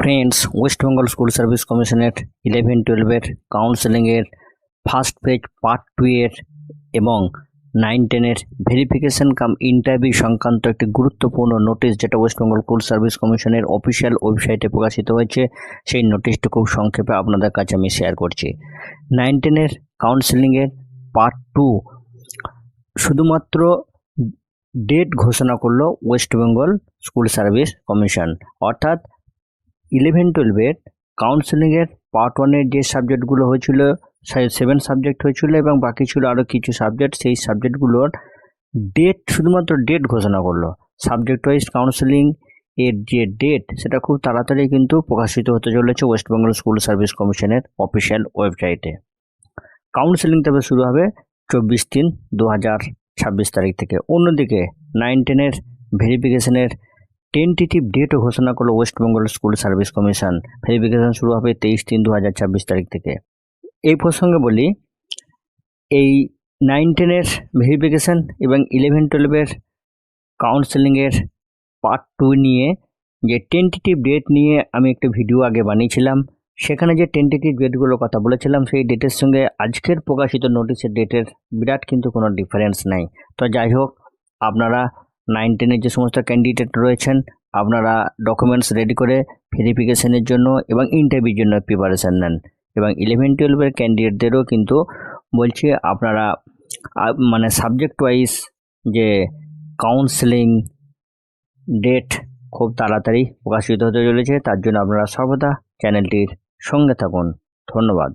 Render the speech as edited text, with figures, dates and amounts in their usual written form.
Friends, West Bengal school service কমিশনের 11-12 কাউন্সেলিংয়ের first page part 2 এর এবং 9-10 ভেরিফিকেশন কাম ইন্টারভিউ সংক্রান্ত একটি গুরুত্বপূর্ণ নোটিশ যেটা ওয়েস্ট বেঙ্গল স্কুল সার্ভিস কমিশনের অফিসিয়াল ওয়েবসাইটে প্রকাশিত হয়েছে, সেই নোটিশটি খুব সংক্ষেপে আপনাদের কাছে আমি শেয়ার করছি। 9-10 কাউন্সেলিংয়ের পার্ট 2 শুধুমাত্র ডেট ঘোষণা করলো West Bengal school service commission, অর্থাৎ 11-12 কাউন্সেলিংয়ের পার্ট 1 যে সাবজেক্টগুলো হয়েছিল 7 সাবজেক্ট হয়েছিল এবং বাকি ছিল আরও কিছু সাবজেক্ট। সেই সাবজেক্টগুলোর ডেট শুধুমাত্র ডেট ঘোষণা করলো। সাবজেক্ট ওয়াইজ কাউন্সেলিং এর যে ডেট সেটা খুব তাড়াতাড়ি কিন্তু প্রকাশিত হতে চলেছে ওয়েস্ট বেঙ্গল স্কুল সার্ভিস কমিশনের অফিসিয়াল ওয়েবসাইটে। কাউন্সেলিং তবে শুরু হবে 24/3/2026 তারিখ থেকে। অন্যদিকে 9-10 ভেরিফিকেশনের টেন্টেটিভ ডেটও ঘোষণা করলো West Bengal school service commission. Verification শুরু হবে 23/3/2026 তারিখ থেকে। এই প্রসঙ্গে বলি, এই 9-10 ভেরিফিকেশন এবং 11-12 কাউন্সেলিংয়ের পার্ট 2 নিয়ে যে টেন্টেটিভ ডেট নিয়ে আমি একটা ভিডিও আগে বানিয়েছিলাম, সেখানে যে টেন্টেটিভ ডেটগুলোর কথা বলেছিলাম সেই ডেটের সঙ্গে আজকের প্রকাশিত নোটিশের ডেটের বিরাট কিন্তু কোনো ডিফারেন্স নাই। তো যাই হোক, আপনারা 9-10 যে সমস্ত ক্যান্ডিডেট রয়েছেন, আপনারা ডকুমেন্টস রেডি করে ভেরিফিকেশনের জন্য এবং ইন্টারভিউর জন্য প্রিপারেশান নেন। এবং 11-12 ক্যান্ডিডেটদেরও কিন্তু বলছি, আপনারা মানে সাবজেক্ট ওয়াইজ যে কাউন্সেলিং ডেট খুব তাড়াতাড়ি প্রকাশিত হতে চলেছে, তার জন্য আপনারা সর্বদা চ্যানেলটির সঙ্গে থাকুন। ধন্যবাদ।